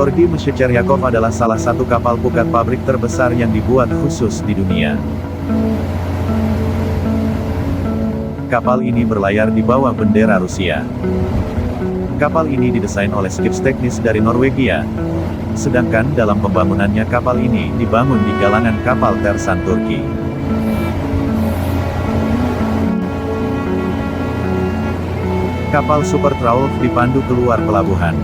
Georgy Meshecheryakov adalah salah satu kapal pukat pabrik terbesar yang dibuat khusus di dunia. Kapal ini berlayar di bawah bendera Rusia. Kapal ini didesain oleh Skibsteknis dari Norwegia. Sedangkan dalam pembangunannya kapal ini dibangun di galangan kapal Tersan Turki. Kapal Super Triumph dipandu keluar pelabuhan.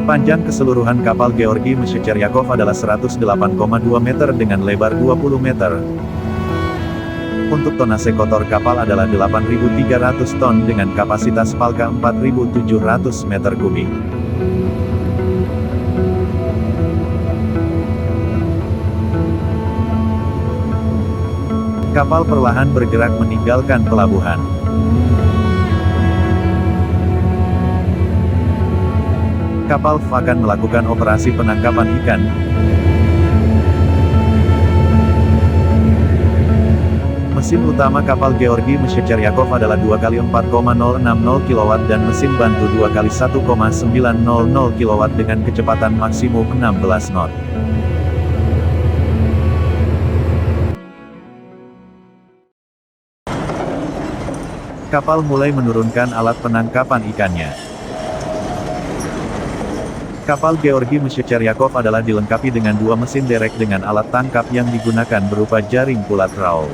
Panjang keseluruhan kapal Georgy Meshecheryakov adalah 108,2 meter dengan lebar 20 meter. Untuk tonase kotor kapal adalah 8.300 ton dengan kapasitas palka 4.700 meter kubik. Kapal perlahan bergerak meninggalkan pelabuhan. Kapal akan melakukan operasi penangkapan ikan. Mesin utama kapal Georgy Meshecheryakov adalah 2x4,060 kW dan mesin bantu 2x1,900 kW dengan kecepatan maksimum 16 knot. Kapal mulai menurunkan alat penangkapan ikannya. Kapal Georgy Meshecheryakov adalah dilengkapi dengan dua mesin derek dengan alat tangkap yang digunakan berupa jaring pulat trawl.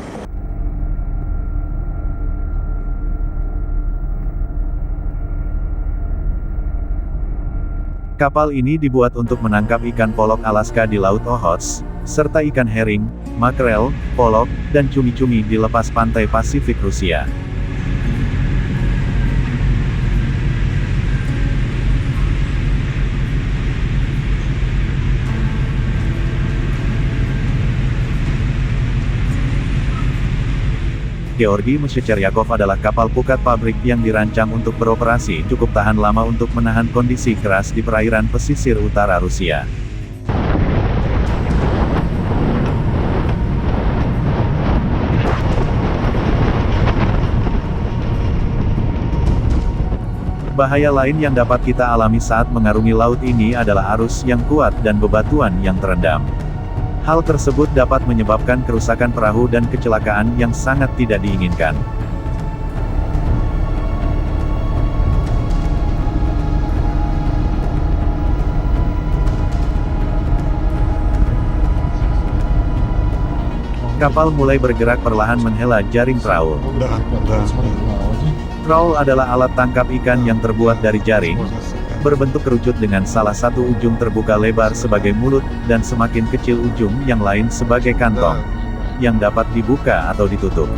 Kapal ini dibuat untuk menangkap ikan polok Alaska di Laut Okhotsk, serta ikan herring, makrel, polok, dan cumi-cumi di lepas pantai Pasifik Rusia. Georgy Meshecheryakov adalah kapal pukat pabrik yang dirancang untuk beroperasi cukup tahan lama untuk menahan kondisi keras di perairan pesisir utara Rusia. Bahaya lain yang dapat kita alami saat mengarungi laut ini adalah arus yang kuat dan bebatuan yang terendam. Hal tersebut dapat menyebabkan kerusakan perahu dan kecelakaan yang sangat tidak diinginkan. Kapal mulai bergerak perlahan menghela jaring trawl. Trawl adalah alat tangkap ikan yang terbuat dari jaring, berbentuk kerucut dengan salah satu ujung terbuka lebar sebagai mulut, dan semakin kecil ujung yang lain sebagai kantong, yang dapat dibuka atau ditutup.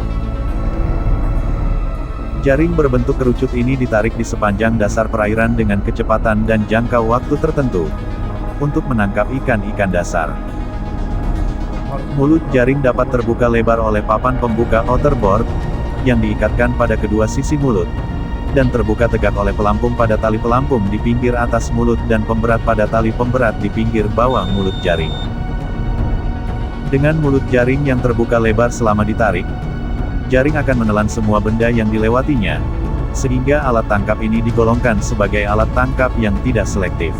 Jaring berbentuk kerucut ini ditarik di sepanjang dasar perairan dengan kecepatan dan jangka waktu tertentu, untuk menangkap ikan-ikan dasar. Mulut jaring dapat terbuka lebar oleh papan pembuka outerboard, yang diikatkan pada kedua sisi mulut, dan terbuka tegak oleh pelampung pada tali pelampung di pinggir atas mulut dan pemberat pada tali pemberat di pinggir bawah mulut jaring. Dengan mulut jaring yang terbuka lebar selama ditarik, jaring akan menelan semua benda yang dilewatinya, sehingga alat tangkap ini digolongkan sebagai alat tangkap yang tidak selektif.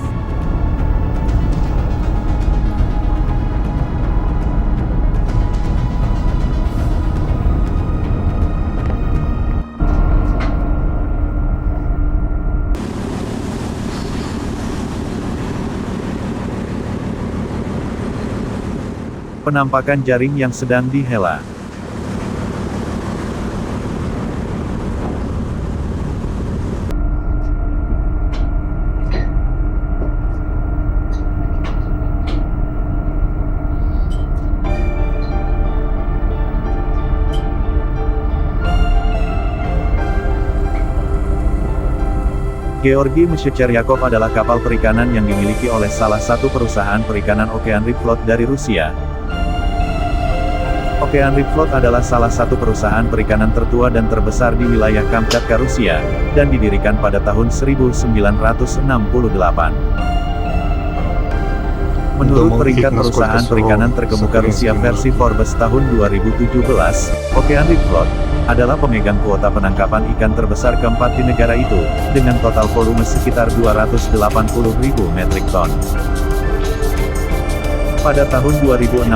Penampakan jaring yang sedang dihela. Georgy Meshecheryakov adalah kapal perikanan yang dimiliki oleh salah satu perusahaan perikanan Okeanrik Flot dari Rusia. Okeanrik Flot adalah salah satu perusahaan perikanan tertua dan terbesar di wilayah Kamchatka, Rusia, dan didirikan pada tahun 1968. Menurut peringkat perusahaan perikanan terkemuka Rusia versi Forbes tahun 2017, Okeanrik Flot adalah pemegang kuota penangkapan ikan terbesar keempat di negara itu, dengan total volume sekitar 280.000 metrik ton. Pada tahun 2016,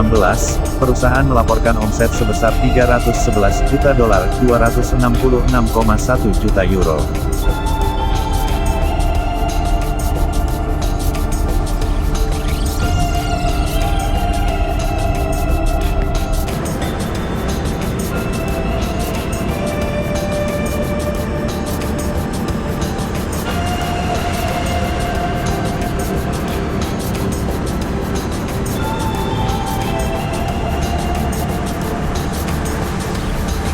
perusahaan melaporkan omset sebesar 311 juta dolar, 266,1 juta euro.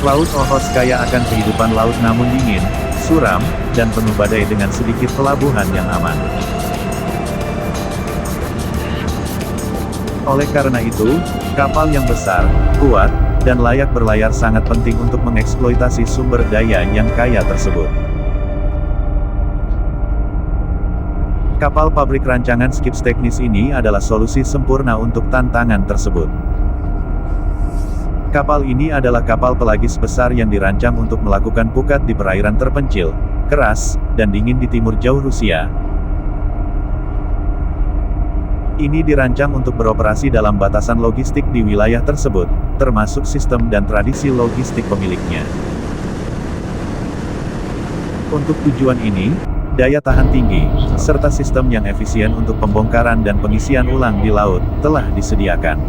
Laut Okhotsk kaya akan kehidupan laut namun dingin, suram, dan penuh badai dengan sedikit pelabuhan yang aman. Oleh karena itu, kapal yang besar, kuat, dan layak berlayar sangat penting untuk mengeksploitasi sumber daya yang kaya tersebut. Kapal pabrik rancangan Skipsteknis ini adalah solusi sempurna untuk tantangan tersebut. Kapal ini adalah kapal pelagis besar yang dirancang untuk melakukan pukat di perairan terpencil, keras, dan dingin di timur jauh Rusia. Ini dirancang untuk beroperasi dalam batasan logistik di wilayah tersebut, termasuk sistem dan tradisi logistik pemiliknya. Untuk tujuan ini, daya tahan tinggi, serta sistem yang efisien untuk pembongkaran dan pengisian ulang di laut, telah disediakan.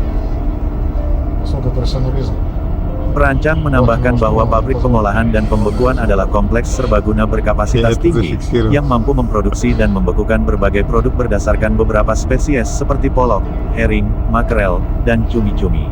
Perancang menambahkan bahwa pabrik pengolahan dan pembekuan adalah kompleks serbaguna berkapasitas tinggi, yang mampu memproduksi dan membekukan berbagai produk berdasarkan beberapa spesies seperti polok, herring, makrel, dan cumi-cumi.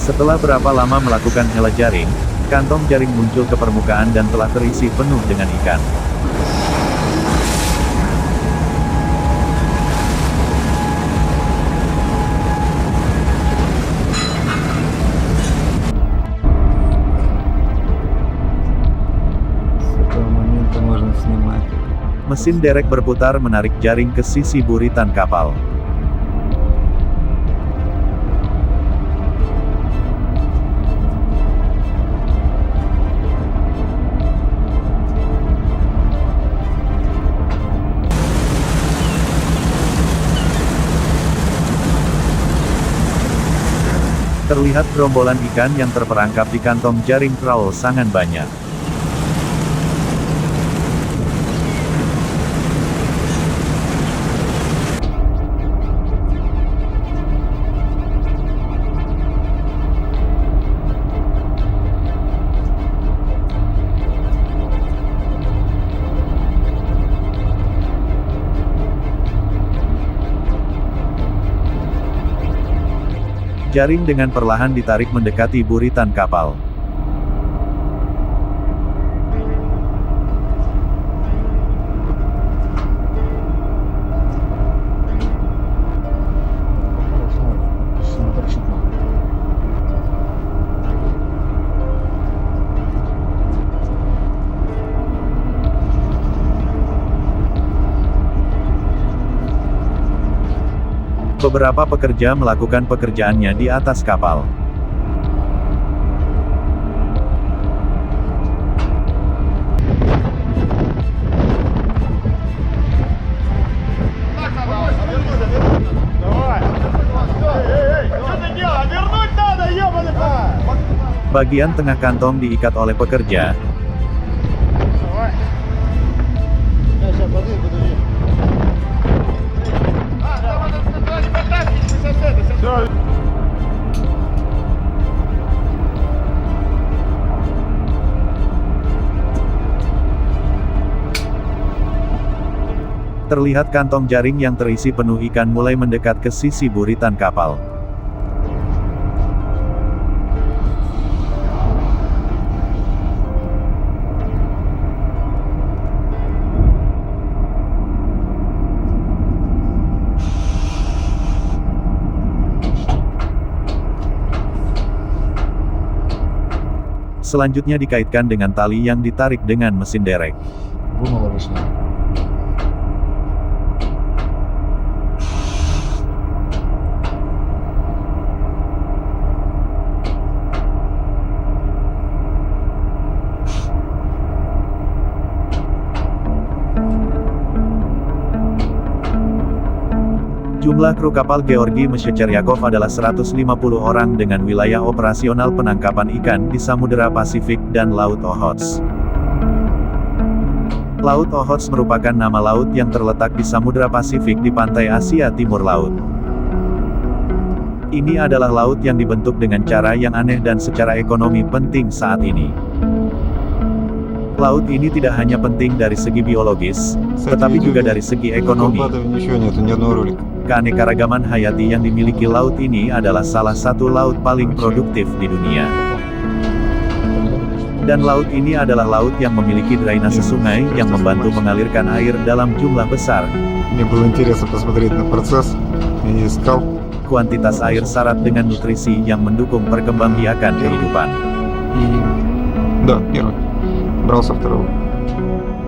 Setelah berapa lama melakukan hela jaring, kantong jaring muncul ke permukaan dan telah terisi penuh dengan ikan. Mesin derek berputar menarik jaring ke sisi buritan kapal. Terlihat gerombolan ikan yang terperangkap di kantong jaring trawl sangat banyak. Jaring dengan perlahan ditarik mendekati buritan kapal. Beberapa pekerja melakukan pekerjaannya di atas kapal. Bagian tengah kantong diikat oleh pekerja. Terlihat kantong jaring yang terisi penuh ikan mulai mendekat ke sisi buritan kapal. Selanjutnya dikaitkan dengan tali yang ditarik dengan mesin derek. Вымыло вышло. Jumlah kru kapal Georgi Meshecheryakov adalah 150 orang dengan wilayah operasional penangkapan ikan di Samudera Pasifik dan Laut Okhotsk. Laut Okhotsk merupakan nama laut yang terletak di Samudera Pasifik di pantai Asia Timur Laut. Ini adalah laut yang dibentuk dengan cara yang aneh dan secara ekonomi penting saat ini. Laut ini tidak hanya penting dari segi biologis, tetapi juga dari segi ekonomi. Keanekaragaman hayati yang dimiliki laut ini adalah salah satu laut paling produktif di dunia. Dan laut ini adalah laut yang memiliki drainase sungai yang membantu mengalirkan air dalam jumlah besar. Kuantitas air syarat dengan nutrisi yang mendukung perkembangbiakan kehidupan.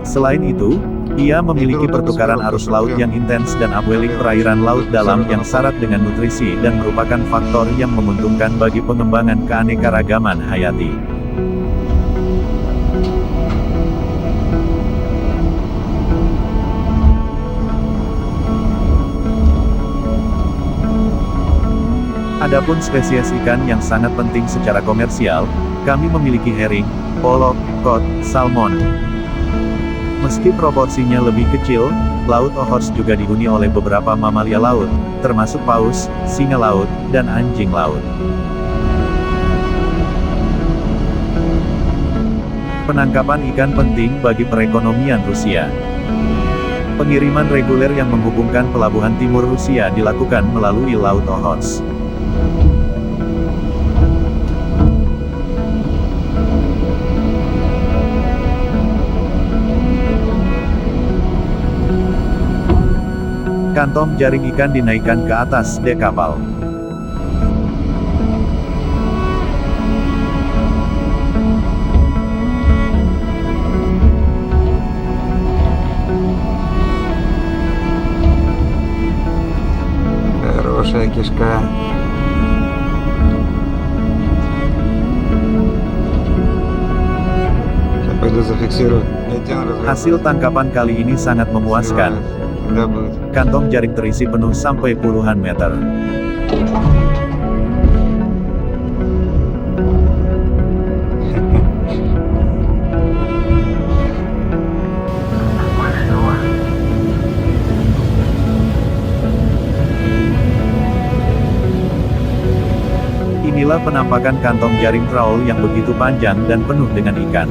Selain itu, ia memiliki pertukaran arus laut yang intens dan upwelling perairan laut dalam yang syarat dengan nutrisi dan merupakan faktor yang menguntungkan bagi pengembangan keanekaragaman hayati. Adapun spesies ikan yang sangat penting secara komersial, kami memiliki herring, polok, cod, salmon. Meski proporsinya lebih kecil, Laut Okhotsk juga dihuni oleh beberapa mamalia laut, termasuk paus, singa laut, dan anjing laut. Penangkapan ikan penting bagi perekonomian Rusia. Pengiriman reguler yang menghubungkan pelabuhan timur Rusia dilakukan melalui Laut Okhotsk. Kantong jaring ikan dinaikkan ke atas dek kapal. Хорошая кишка. Сейчас пойду зафиксирую. Hasil tangkapan kali ini sangat memuaskan. Kantong jaring terisi penuh sampai puluhan meter. Inilah penampakan kantong jaring trawl yang begitu panjang dan penuh dengan ikan.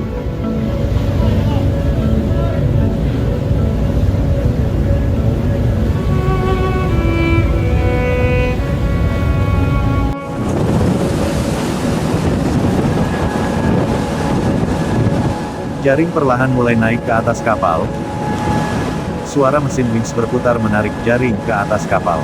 Jaring perlahan mulai naik ke atas kapal. Suara mesin wings berputar menarik jaring ke atas kapal.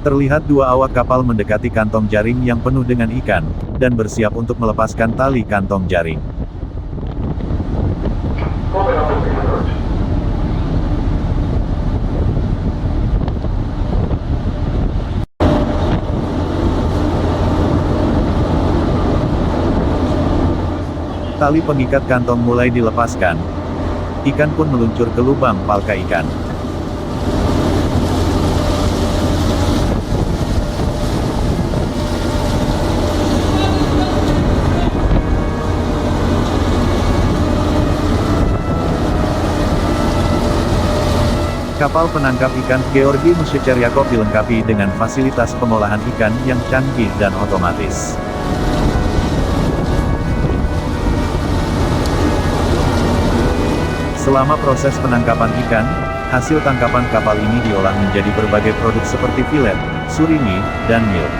Terlihat dua awak kapal mendekati kantong jaring yang penuh dengan ikan, dan bersiap untuk melepaskan tali kantong jaring. Tali pengikat kantong mulai dilepaskan. Ikan pun meluncur ke lubang palka ikan. Kapal penangkap ikan Georgi Meshecheryakov dilengkapi dengan fasilitas pengolahan ikan yang canggih dan otomatis. Selama proses penangkapan ikan, hasil tangkapan kapal ini diolah menjadi berbagai produk seperti filet, surimi, dan milk.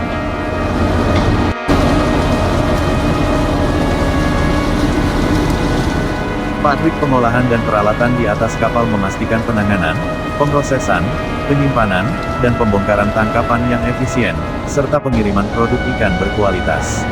Pabrik pengolahan dan peralatan di atas kapal memastikan penanganan, pemrosesan, penyimpanan, dan pembongkaran tangkapan yang efisien, serta pengiriman produk ikan berkualitas.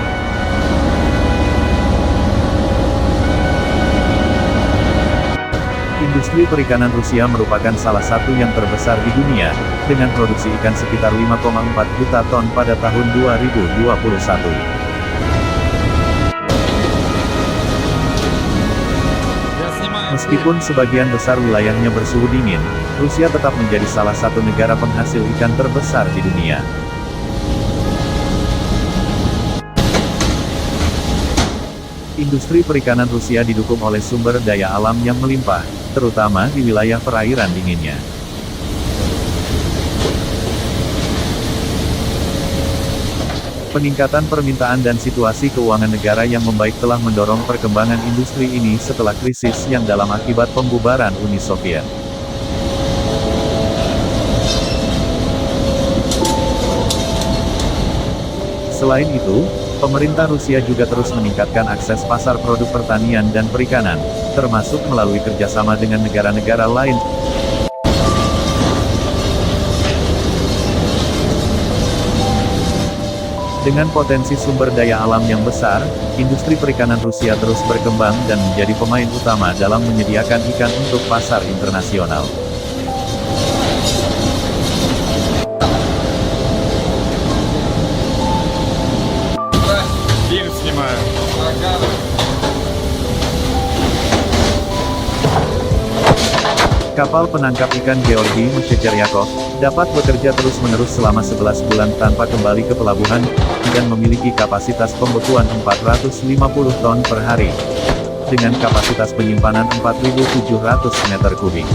Industri perikanan Rusia merupakan salah satu yang terbesar di dunia, dengan produksi ikan sekitar 5,4 juta ton pada tahun 2021. Meskipun sebagian besar wilayahnya bersuhu dingin, Rusia tetap menjadi salah satu negara penghasil ikan terbesar di dunia. Industri perikanan Rusia didukung oleh sumber daya alam yang melimpah, terutama di wilayah perairan dinginnya. Peningkatan permintaan dan situasi keuangan negara yang membaik telah mendorong perkembangan industri ini setelah krisis yang dalam akibat pembubaran Uni Soviet. Selain itu, pemerintah Rusia juga terus meningkatkan akses pasar produk pertanian dan perikanan, termasuk melalui kerjasama dengan negara-negara lain. Dengan potensi sumber daya alam yang besar, industri perikanan Rusia terus berkembang dan menjadi pemain utama dalam menyediakan ikan untuk pasar internasional. Kapal penangkap ikan Georgi Meshecheryakov dapat bekerja terus-menerus selama 11 bulan tanpa kembali ke pelabuhan, dan memiliki kapasitas pembekuan 450 ton per hari, dengan kapasitas penyimpanan 4.700 meter kubik.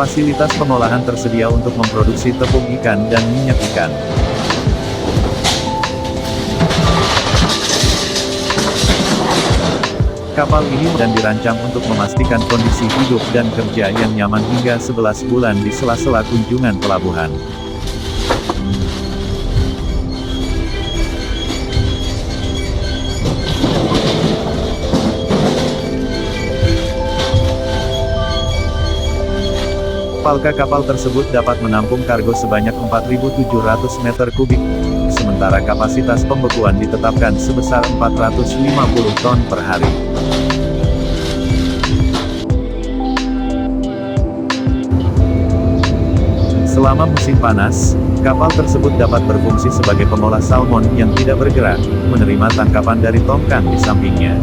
Fasilitas pengolahan tersedia untuk memproduksi tepung ikan dan minyak ikan. Kapal ini dan dirancang untuk memastikan kondisi hidup dan kerja yang nyaman hingga 11 bulan di sela-sela kunjungan pelabuhan. Palka kapal tersebut dapat menampung kargo sebanyak 4.700 meter kubik, sementara kapasitas pembekuan ditetapkan sebesar 450 ton per hari. Selama musim panas, kapal tersebut dapat berfungsi sebagai pengolah salmon yang tidak bergerak, menerima tangkapan dari tongkang di sampingnya.